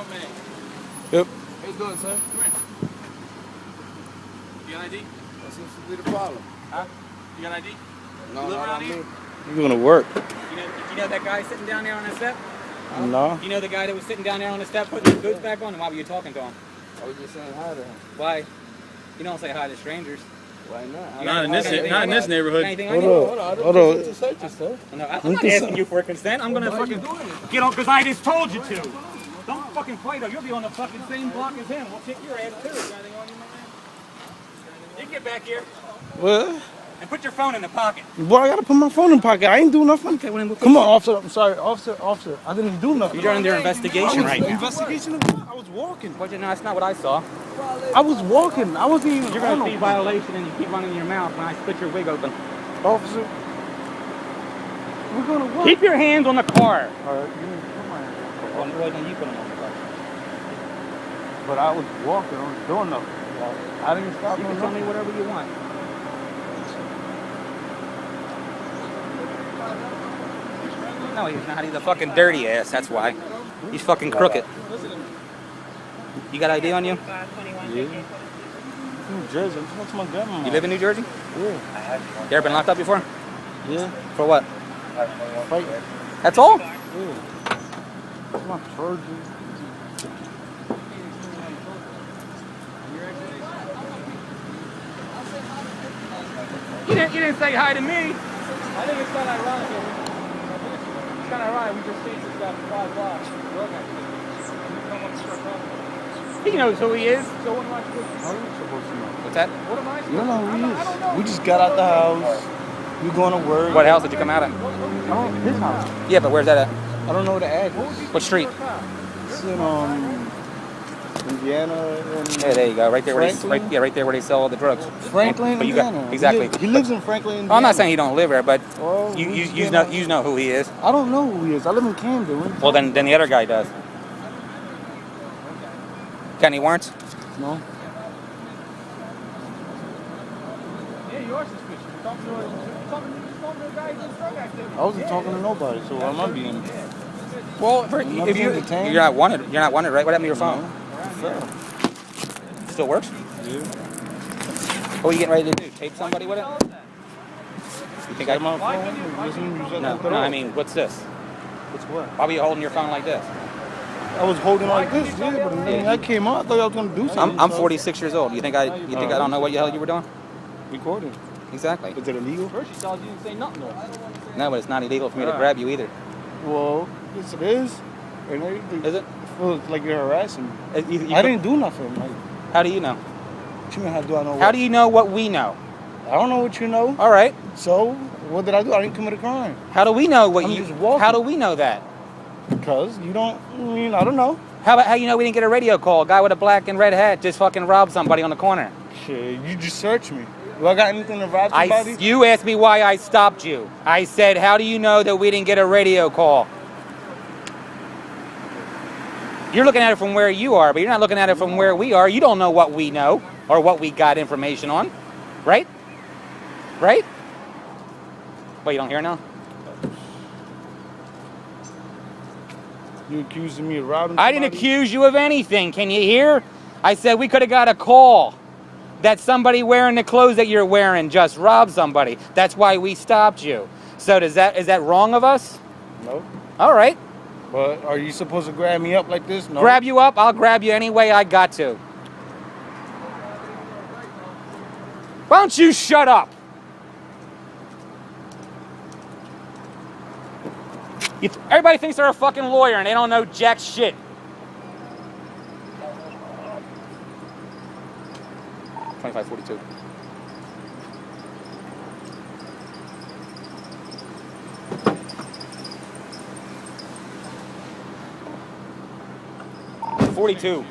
man. Yep. How you doing, sir? Come here. You got an ID? That seems to be the problem. Huh? You got an ID? No, you live not around on here? me. You're going to work. You know that guy sitting down there on the step? No. You know the guy that was sitting down there on the step putting his boots back on? And why were you talking to him? I was just saying hi to him. Why? You don't say hi to strangers. Why not? Not in this neighborhood. Hold on. Search yourself. No, I'm not asking you for consent. I'm gonna fucking get on because I just told you to. Don't fucking fight or you'll be on the fucking same block as him. We'll kick your ass too. You get back here. What? And put your phone in the pocket. Boy, I gotta put my phone in the pocket. I ain't do nothing. Okay, well, then we'll Come on, officer. I'm sorry, officer. I didn't do nothing. You're under investigation right now. Investigation of what? I was walking. But you know, that's not what I saw. I was walking. I wasn't even. You're gonna see violation and you keep running your mouth when I split your wig open. Officer, we're gonna walk. Keep your hands on the car. All right, you need to put my hands on the car. Well, then you put them on the car. But I was walking. I was doing nothing. I didn't stop. You can tell me whatever you want. No, he's not. He's a fucking dirty ass. That's why. He's fucking crooked. You got ID on you? Yeah. New Jersey. I'm talking to my grandma. You live in New Jersey? Yeah. You ever been locked up before? Yeah. For what? Fight. That's all? Yeah. That's my charger. You didn't say hi to me. I think it's kind of ironic. It's kind of ironic. We just chased this guy for 5 blocks. He knows who he is. So what am I supposed to do? How are you supposed to know? What's that? What am I supposed to know? You don't know who he is. We just got out the house. We going to work. What house did you come out of? His house. Yeah, but where's that at? I don't know the address. What street? It's in Indiana. Yeah, there you go. Right there where Franklin? right there where they sell all the drugs. Franklin, But you Indiana. got, exactly. He lives in Franklin, Indiana. I'm not saying he don't live there, but Well, you know who he is. I don't know who he is. I live in Camden. Well, then the other guy does. Got any warrants? No. Yeah, you are suspicious. You're talking to a guy who's drug activity. I wasn't talking to nobody, so I'm not being. Well, I'm if being detained. you're not wanted, right? What happened to your phone? No. Still works? Yeah. What are you getting ready to do? Tape somebody with it? You think I? My phone? No, I mean, what's this? What's what? Why were you holding your phone like this? I was holding like this, yeah, but when I came out, I thought I was gonna do something. I'm 46 years old. You think I don't know what the hell you were doing? Recording. Exactly. Is it illegal? First you saw you didn't say nothing to us. No, but it's not illegal for me to grab you either. Well, yes it is. Is it? Feels like you're harassing me. You I didn't do nothing. Like, How do you know? what you mean, how do I know? How do you know what we know? I don't know what you know. All right. So, what did I do? I didn't commit a crime. How do we know what I'm you? just walking. How do we know that? Because you don't, I don't know. How about how you know we didn't get a radio call? A guy with a black and red hat just fucking robbed somebody on the corner. Shit, you just searched me. Do I got anything to rob somebody? You asked me why I stopped you. I said, how do you know that we didn't get a radio call? You're looking at it from where you are, but you're not looking at it from where we are. You don't know what we know or what we got information on, right? Right? What, you don't hear now? You accusing me of robbing I somebody? didn't accuse you of anything. Can you hear? I said we could have got a call that somebody wearing the clothes that you're wearing just robbed somebody. That's why we stopped you. So is that wrong of us? No. All right. But are you supposed to grab me up like this? No. Grab you up? I'll grab you any way I got to. Why don't you shut up? Everybody thinks they're a fucking lawyer and they don't know jack shit. $25.42. $42.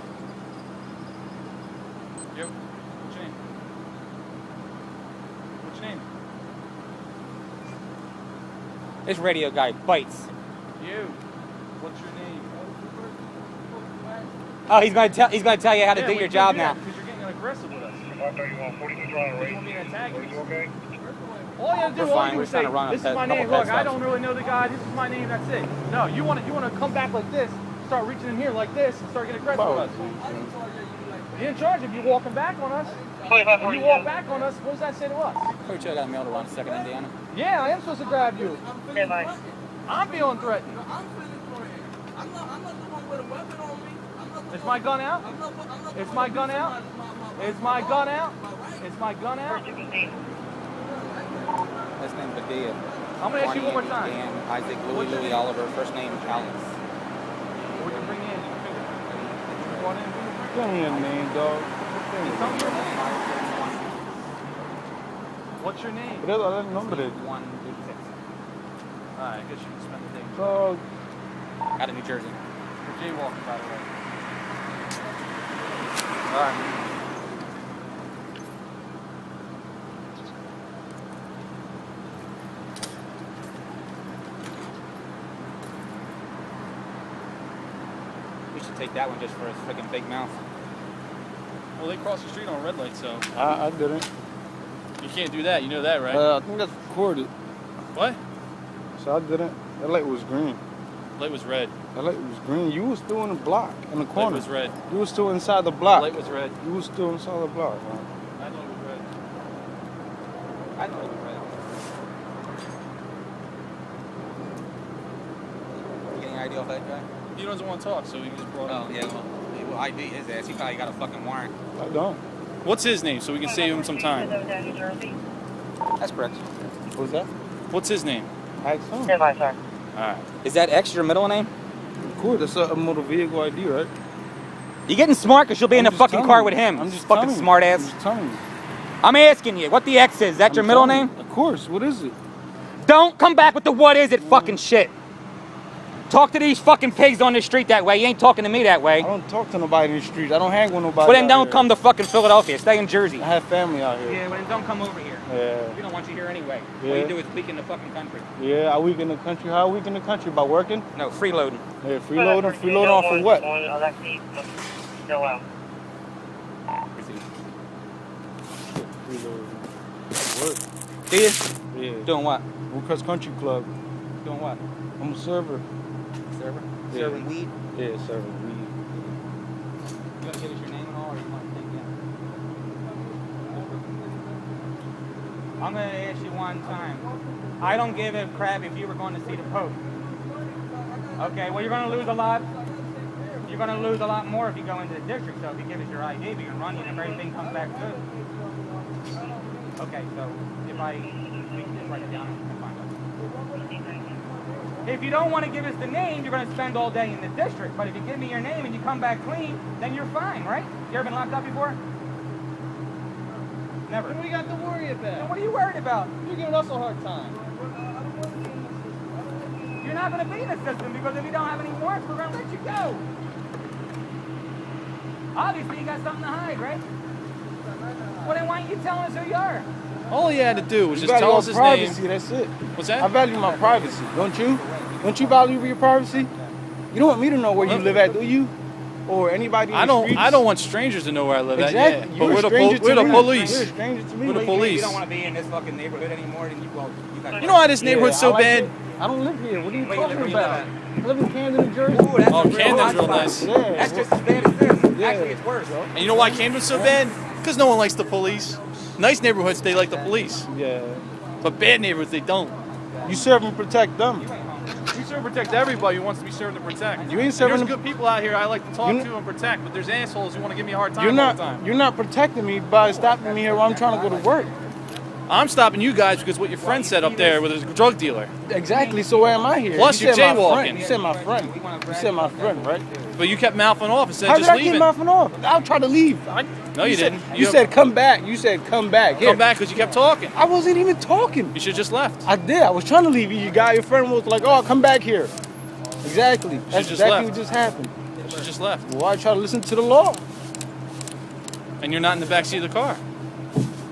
Yep. What's your name? What's your name? This radio guy bites. You. What's your name? Oh, he's gonna tell you how to do your job now. Because you're getting aggressive with us. 131, 42 trying to raise. You want me to attack you? You okay? All you have to do, We're all fine. you We're would trying say, to run this a is my couple name. pet Look, I stops. don't really know the guy. This is my name. That's it. No, you want to come back like this. start reaching in here like this and start getting aggressive with us. You're in charge if you're walking back on us. If you walk back on us, what does that say to us? Pretty sure I got mailed around 2nd Indiana. Yeah, I am supposed to grab you. I'm feeling threatened. I'm not the one with a weapon on me. Is my gun out? Is my gun out? Is my gun out? Is my gun out? Last name Padilla. I'm going to ask you one more time. Dan, Isaac, Louis, Oliver. First name Alex. What you bring in? You want in? Tell me your name, dog. Tell me your name. What's your name? Pero dale el nombre. 126. Alright, I guess you can spend the day. So, Out of New Jersey. We're jaywalking, by the way. Alright. We should take that one just for his freaking big mouth. Well, they crossed the street on a red light, so I didn't. you can't do that. You know that, right? I think that's recorded. What? So I didn't. That light was green. Light was red. That light was green. You was still in the block, in the Light corner. was red. You was still inside the block. Light was red. You was still inside the block, man. I know it was red. I know it was right. You getting any idea off that guy? He doesn't want to talk, so he just brought Oh, yeah, well, ID his ass. He probably got a fucking warrant. I don't. What's his name, so we can save him some time? That's correct. What's that? What's his name? Ask him. All right. Is that X your middle name? Of course, that's a motor vehicle ID, right? You getting smart because you'll be in I'm the just fucking telling car you. with him. I'm just fucking telling you. smart I'm ass. just telling you. I'm asking you, what the X is? Is that your I'm middle telling name? you. Of course. What is it? Don't come back with the what is it fucking shit. Talk to these fucking pigs on the street that way. You ain't talking to me that way. I don't talk to nobody in the streets. I don't hang with nobody. Well, then out don't here. come to fucking Philadelphia. Stay in Jersey. I have family out here. Yeah, well, then don't come over here. Yeah. We don't want you here anyway. All Yeah. you do is weaken the fucking country. Yeah, are we in the country? How are we in the country? By working? No, freeloading. Yeah, freeloading. Freeloading off for what? Freeloading. Work. Do you? Yeah. Doing what? Woodcrest Country Club. Doing what? I'm a server. Server? Yeah. Serving weed? Yeah, serving weed. You gotta give us your name and all, or you want to take it? I'm gonna ask you one time. I don't give a crap if you were going to see the Pope. Okay, well, you're gonna lose a lot. You're gonna lose a lot more if you go into the district. So if you give us your ID, we can run you, and if everything comes back good. Okay, so if we can just write it down and find it. If you don't want to give us the name, you're going to spend all day in the district. But if you give me your name and you come back clean, then you're fine, right? You ever been locked up before? Never. What do we got to worry Then about? what are you worried about? You're giving us a hard time. You're not going to be in the system because if you don't have any warrants, we're going to let you go. Obviously, you got something to hide, right? Well, then why aren't you telling us who you are? All he had to do was You just value tell our us his privacy, name. that's it. What's I that? value my privacy, don't you? Don't you value your privacy? You don't want me to know where you live at, do you? Or anybody in the streets? I don't want strangers to know where I live Exactly. at. Yeah. You're But a stranger we're to the me. police. You're a stranger to me. We're the You police. don't want to be in this fucking neighborhood anymore, then you got. You know why this neighborhood's Yeah, so I like bad? it. I don't live here. What are you Wait, talking where you about? live I live in Camden, New Jersey. Ooh, that's Oh, a real Camden's real hotspot. nice. Yeah. That's just as bad as this. Yeah. Actually, it's worse. And you know why Camden's so bad? Because no one likes the police. Nice neighborhoods, they like the police. Yeah. But bad neighborhoods, they don't. You serve and protect them. We serve and protect everybody who wants to be served and protect. You ain't serving There's them- good people out here I like to talk You- to and protect, but there's assholes who want to give me a hard time You're all the time. not protecting me by stopping me here while I'm trying to go to work. I'm stopping you guys because what your friend said up there with a drug dealer. Exactly. So why am I here? Plus, you you're said my jaywalking. friend. You said my friend. You said my friend, right? But you kept mouthing off instead How of did just I leaving. keep mouthing off? I'll try to leave. No, you said- didn't. You said come back. You said come back. Here. come back because you kept talking. I wasn't even talking. You should have just left. I did. I was trying to leave you. You got your friend was like, "Oh, come back here." Exactly. That's just exactly left. what just happened. You should have just left. Well, I try to listen to the law And you're not in the backseat of the car.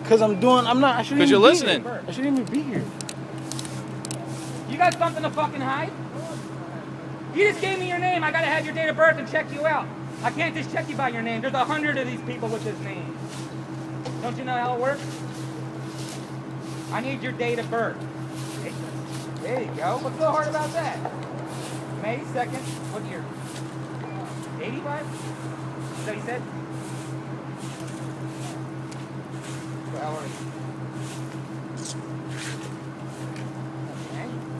because I'm not. I shouldn't. 'Cause you're even be listening. here. I shouldn't even be here. You got something to fucking hide? You just gave me your name. I gotta have your date of birth and check you out. I can't just check you by your name. There's 100 of these people with this name. Don't you know how it works? I need your date of birth. There you go. What's so hard about that? May 2nd. What year? 85? Is that what you said? For hours.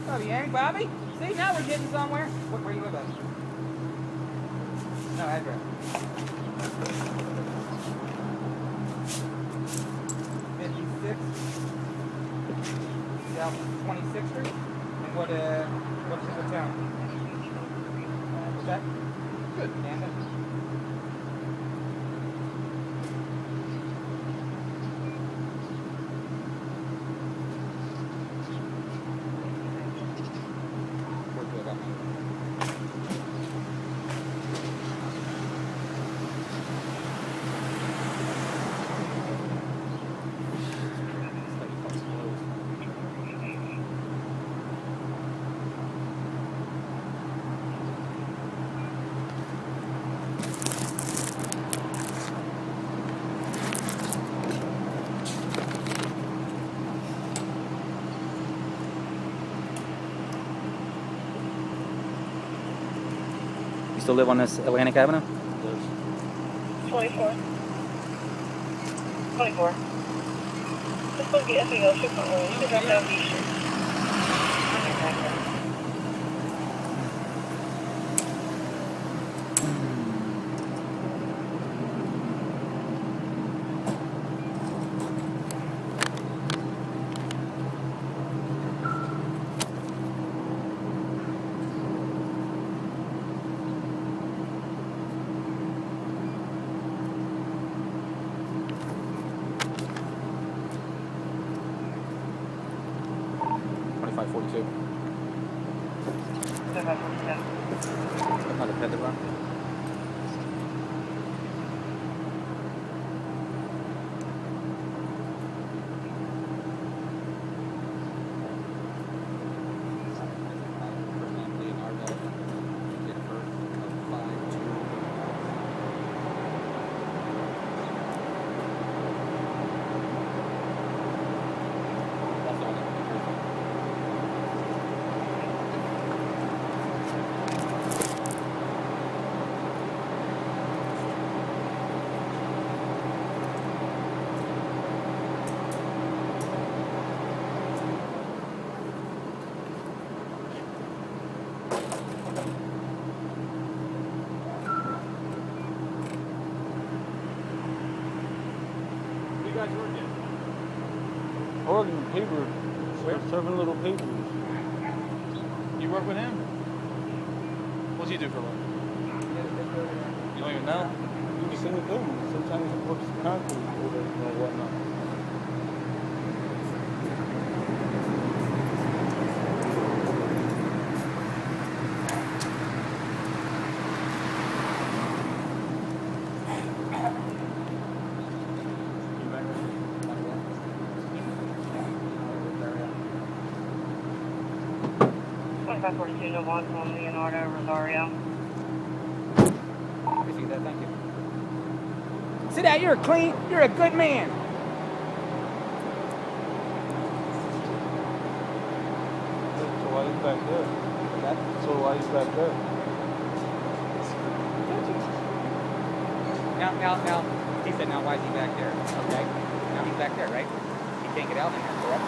Bobby Yang, Bobby? See, now we're getting somewhere. Where you live at? No address. 56 South 26th Street. And what town? What's that? Good. Camden. Still live on this Atlantic Avenue? 24. 24. Let's go get FAO. You should drop down these shit. Oregon paper, serving little papers. You work with him? What's he do for a living? You don't even know? Do the same thing. Sometimes he works concrete or whatnot. From Leonardo Rosario. Appreciate that, thank you. See that? You're a good man. So why is back there? So why is back there? Now, he said, now why is he back there? Okay, now he's back there, right? He can't get out in there, correct?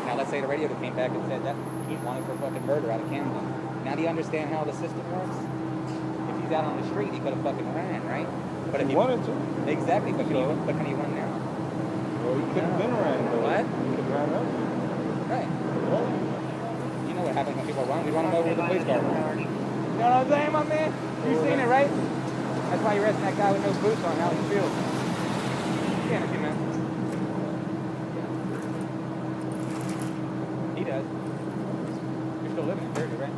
Now let's say the radio came back and said that he's wanted for fucking murder out of Camden. Now do you understand how the system works? If he's out on the street, he could have fucking ran, right? But if he wanted to. Exactly, but can he run now? Well, he could have been ran, though. What? He could have ran up. Right. Yeah. You know what happens when people run? We run them over with the police car. You know what I'm saying, my man? You seen it, right? That's why you're arresting that guy with no boots on. How he feels? Yeah, man. He does. You're still living in Jersey, right?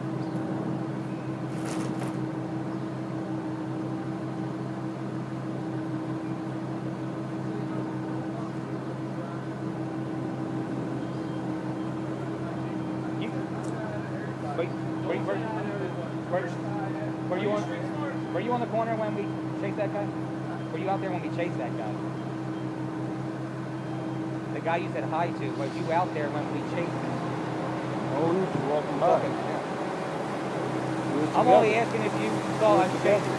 Were you on the corner when we chased that guy? Were you out there when we chased that guy? The guy you said hi to, were you out there when we chased him? Oh, he was walking by. I'm only asking if you saw us chase him.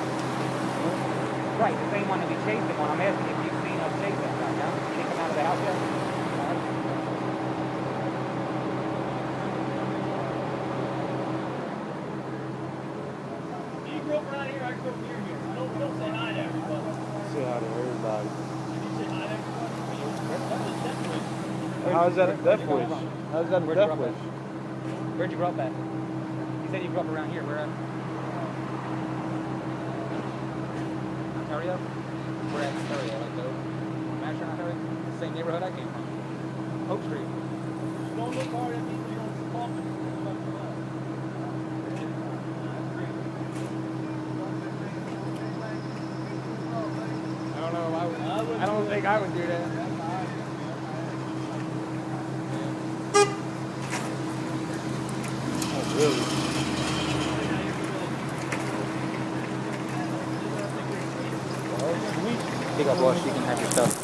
Right, the same one that we chased him on. I'm asking if you've seen us chase that guy, no? Take him out of the house yet? You grew up around here, I grew up near here. We don't say hi to everybody. Say hi to everybody. You say hi to everybody? How is that a death wish? How is that a death wish? Where'd you grow up at? You said you grew up around here. Where at? Ontario? Where at Ontario? Like the Manchester, Ontario? The same neighborhood I came from. Hope Street. Don't look hard at me when you don't talk to me. I don't know. I don't think I would do that. Oh, really? Pick up boss, you can have your stuff.